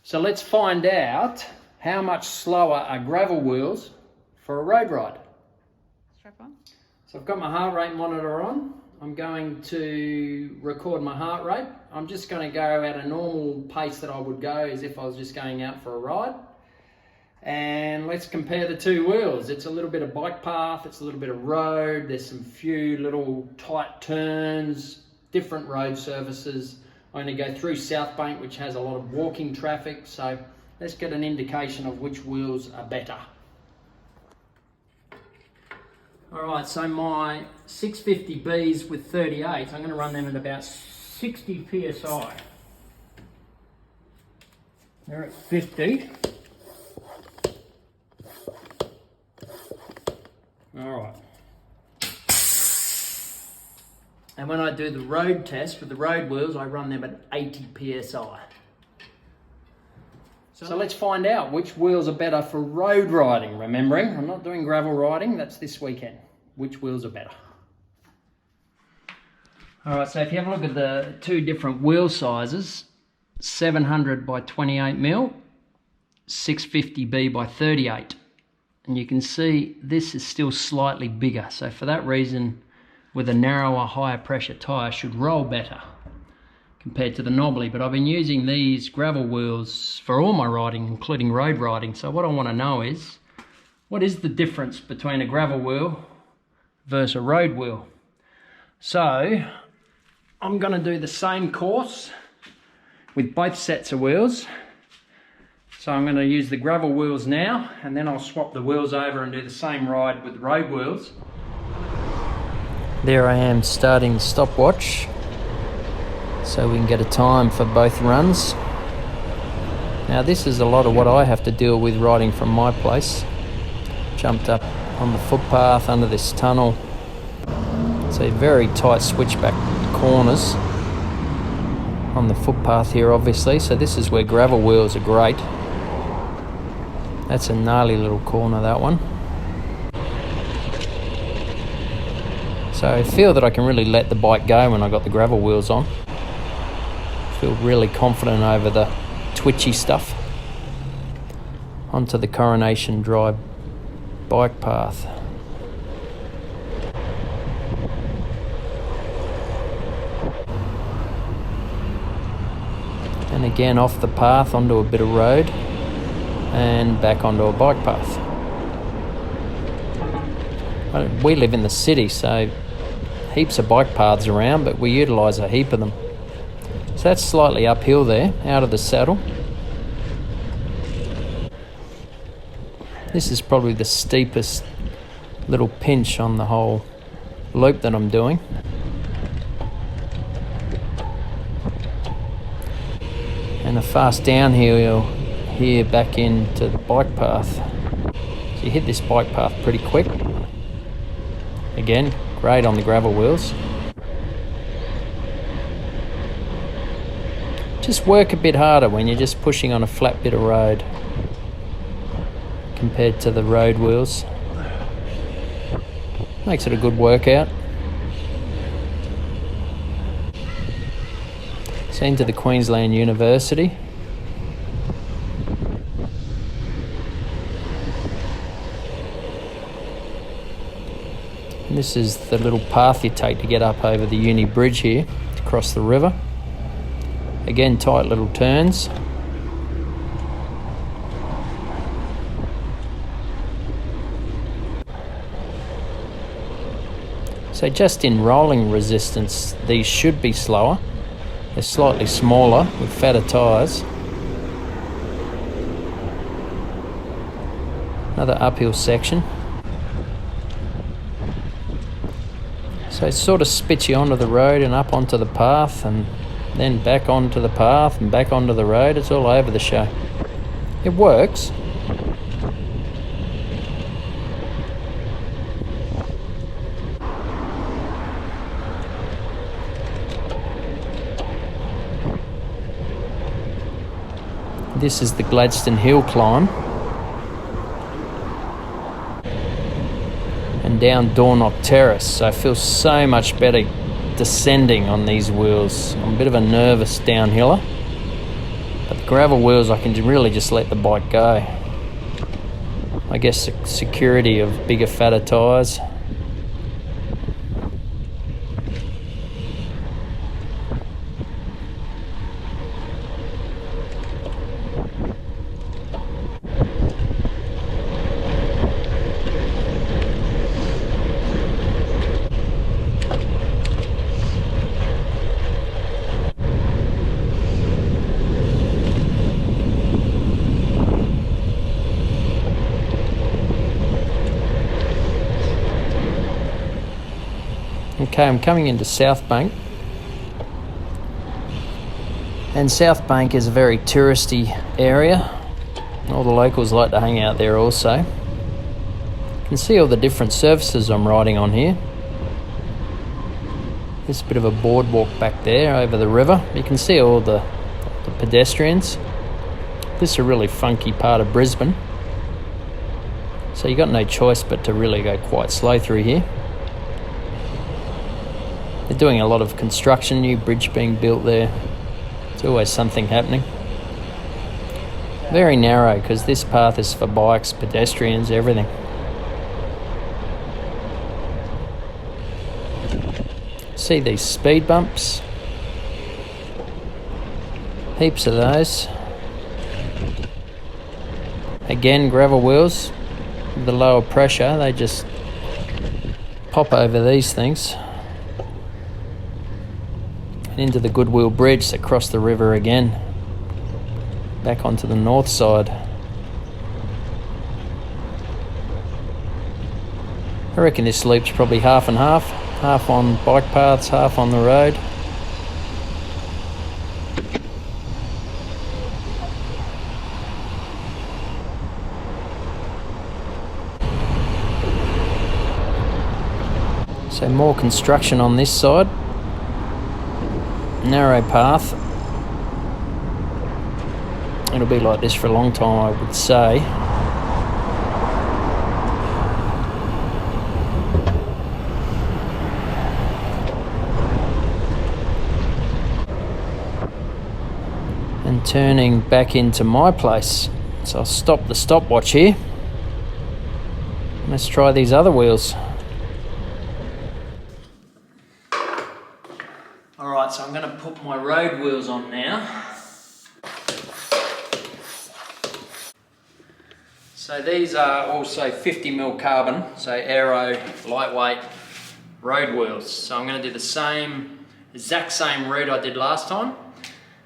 So let's find out how much slower are gravel wheels for a road ride. Strap on. So I've got my heart rate monitor on. I'm going to record my heart rate. I'm just going to go at a normal pace that I would go as if I was just going out for a ride. And let's compare the two wheels. It's a little bit of bike path, it's a little bit of road, there's some few little tight turns, different road surfaces. I'm going to go through South Bank, which has a lot of walking traffic, so let's get an indication of which wheels are better. Alright, so my 650Bs with 38, I'm going to run them at about 60 psi. They're at 50. Alright. And when I do the road test with the road wheels, I run them at 80 psi. So let's find out which wheels are better for road riding. Remembering, I'm not doing gravel riding, that's this weekend. Which wheels are better? Alright, so if you have a look at the two different wheel sizes, 700 by 28mm, 650B by 38. And you can see this is still slightly bigger. So for that reason, with a narrower, higher pressure tyre should roll better compared to the knobbly. But I've been using these gravel wheels for all my riding, including road riding. So what I want to know is, what is the difference between a gravel wheel versus a road wheel? So I'm going to do the same course with both sets of wheels. So I'm going to use the gravel wheels now, and then I'll swap the wheels over and do the same ride with the road wheels. There I am starting the stopwatch so we can get a time for both runs. Now this is a lot of what I have to deal with riding from my place. Jumped up on the footpath under this tunnel. So very tight switchback corners on the footpath here obviously, so this is where gravel wheels are great. That's a gnarly little corner, that one. So I feel that I can really let the bike go when I got the gravel wheels on. Feel really confident over the twitchy stuff. Onto the Coronation Drive bike path. And again off the path onto a bit of road and back onto a bike path. We live in the city, so heaps of bike paths around, but we utilise a heap of them. So that's slightly uphill there, out of the saddle. This is probably the steepest little pinch on the whole loop that I'm doing. And a fast downhill here back into the bike path. So you hit this bike path pretty quick. Again, great on the gravel wheels. Just work a bit harder when you're just pushing on a flat bit of road compared to the road wheels. Makes it a good workout. So into the Queensland University. And this is the little path you take to get up over the uni bridge here, to cross the river. Again, tight little turns. So just in rolling resistance, these should be slower. They're slightly smaller with fatter tyres. Another uphill section. So it sort of spits you onto the road and up onto the path and then back onto the path and back onto the road. It's all over the show. It works. This is the Gladstone Hill climb. And down Dornoch Terrace. So I feel so much better descending on these wheels. I'm a bit of a nervous downhiller, but the gravel wheels I can really just let the bike go. I guess the security of bigger, fatter tyres. Okay, I'm coming into South Bank, and South Bank is a very touristy area. All the locals like to hang out there also. You can see all the different surfaces I'm riding on here. There's a bit of a boardwalk back there over the river. You can see all the pedestrians. This is a really funky part of Brisbane, so you got no choice but to really go quite slow through here. They're doing a lot of construction, new bridge being built there. There's always something happening. Very narrow because this path is for bikes, pedestrians, everything. See these speed bumps? Heaps of those. Again, gravel wheels. With the lower pressure, they just pop over these things. Into the Goodwill Bridge that crossed the river again, back onto the north side. I reckon this loop's probably half and half on bike paths, half on the road. So more construction on this side. Narrow path. It'll be like this for a long time, I would say. And turning back into my place. So I'll stop the stopwatch here. Let's try these other wheels. Alright, so I'm going to put my road wheels on now. So these are also 50mm carbon, so aero, lightweight road wheels. So I'm going to do the exact same route I did last time.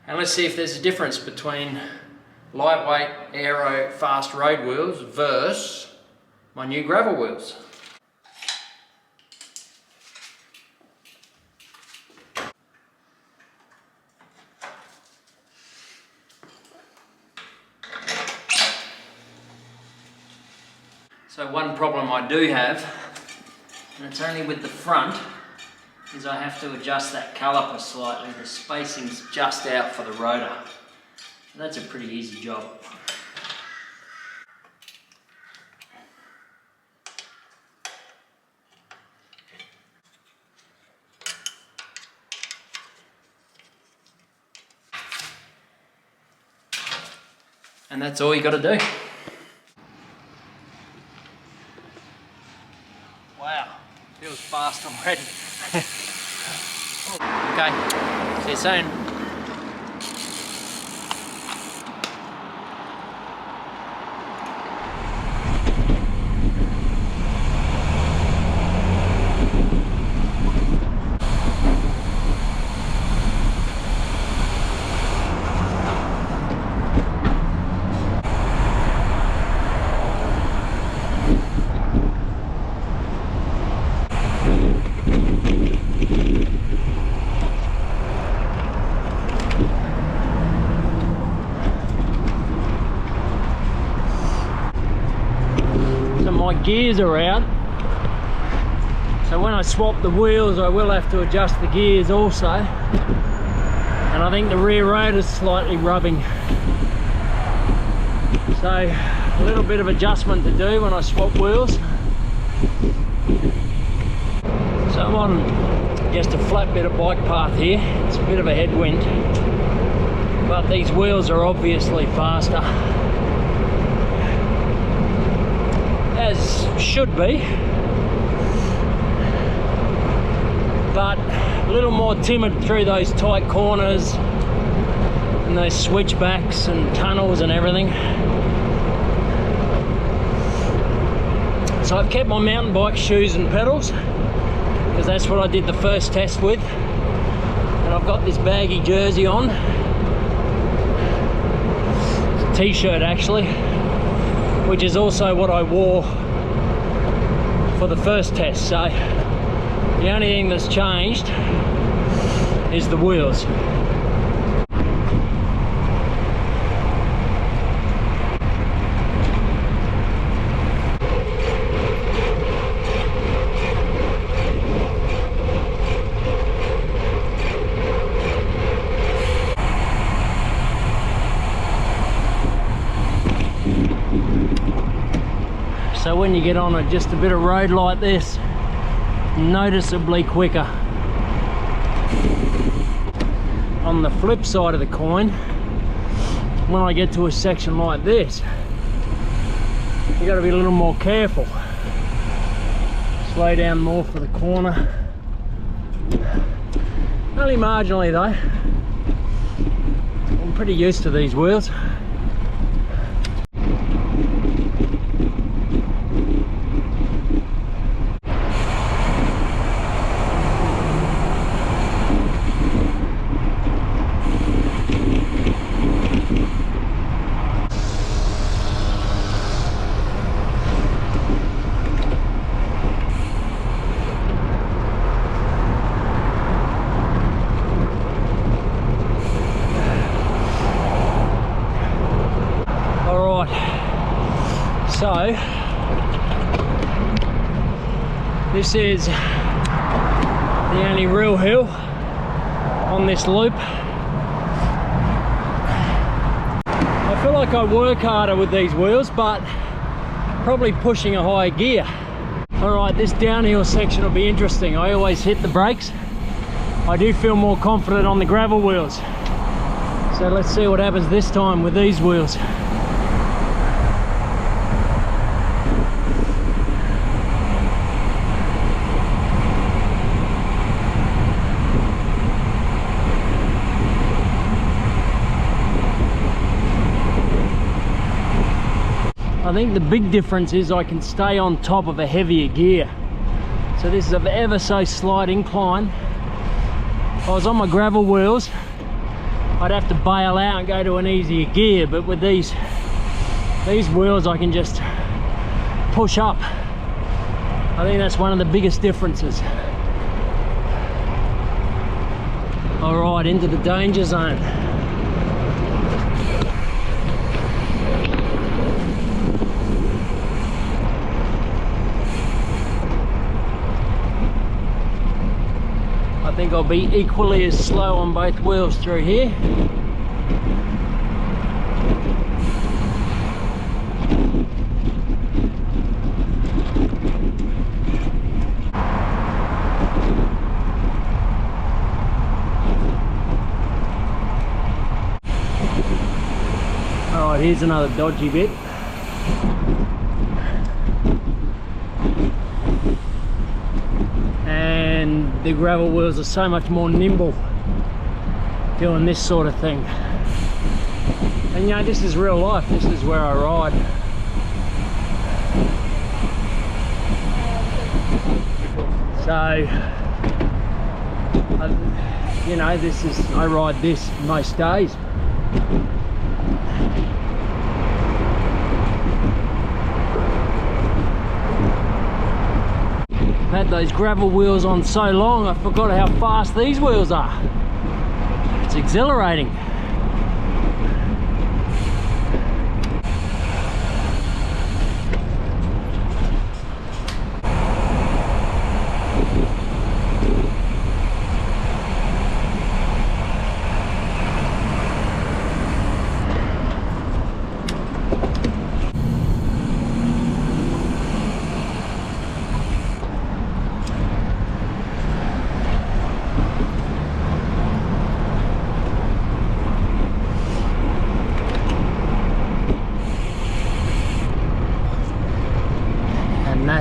And let's see if there's a difference between lightweight, aero, fast road wheels versus my new gravel wheels. So one problem I do have, and it's only with the front, is I have to adjust that caliper slightly. The spacing's just out for the rotor. That's a pretty easy job. And that's all you got to do. Wow, feels fast already. Okay, see you soon. My gears are out, so when I swap the wheels I will have to adjust the gears also, and I think the rear rotor is slightly rubbing, so a little bit of adjustment to do when I swap wheels. So I'm on just a flat bit of bike path here. It's a bit of a headwind, but these wheels are obviously faster, as should be, but a little more timid through those tight corners and those switchbacks and tunnels and everything. So I've kept my mountain bike shoes and pedals, because that's what I did the first test with. And I've got this baggy jersey on, t-shirt actually, which is also what I wore for the first test. So the only thing that's changed is the wheels. So when you get on just a bit of road like this, noticeably quicker. On the flip side of the coin, when I get to a section like this, you got to be a little more careful. Slow down more for the corner. Only marginally though. I'm pretty used to these wheels. So this is the only real hill on this loop. I feel like I work harder with these wheels, but probably pushing a higher gear. All right, this downhill section will be interesting. I always hit the brakes. I do feel more confident on the gravel wheels. So let's see what happens this time with these wheels. I think the big difference is I can stay on top of a heavier gear. So this is an ever so slight incline. If I was on my gravel wheels, I'd have to bail out and go to an easier gear, but with these wheels I can just push up. I think that's one of the biggest differences. All right, into the danger zone. I think I'll be equally as slow on both wheels through here. All right, here's another dodgy bit. And the gravel wheels are so much more nimble doing this sort of thing. And you know, this is real life. This is where I ride. So, you know, I ride this most days. I've had those gravel wheels on so long, I forgot how fast these wheels are. It's exhilarating.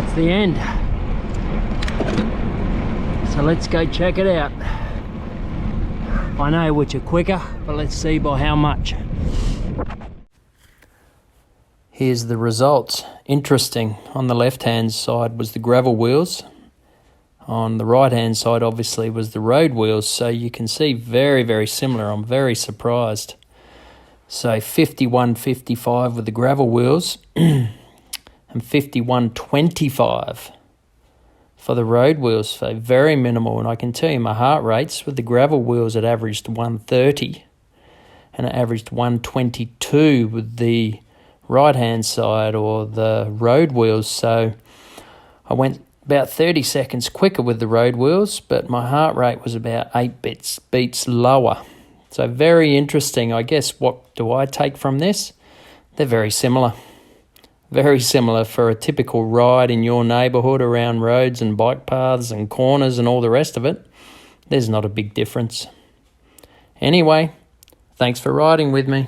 That's the end. So let's go check it out. I know which are quicker, but let's see by how much. Here's the results. Interesting. On the left-hand side was the gravel wheels. On the right-hand side, obviously, was the road wheels. So you can see very, very similar. I'm very surprised. So 51.55 with the gravel wheels and 51.25 for the road wheels. So very minimal. And I can tell you my heart rates with the gravel wheels, it averaged 130 and it averaged 122 with the right-hand side or the road wheels. So I went about 30 seconds quicker with the road wheels, but my heart rate was about 8 beats lower. So very interesting. I guess what do I take from this? They're very similar. Very similar for a typical ride in your neighbourhood around roads and bike paths and corners and all the rest of it. There's not a big difference. Anyway, thanks for riding with me.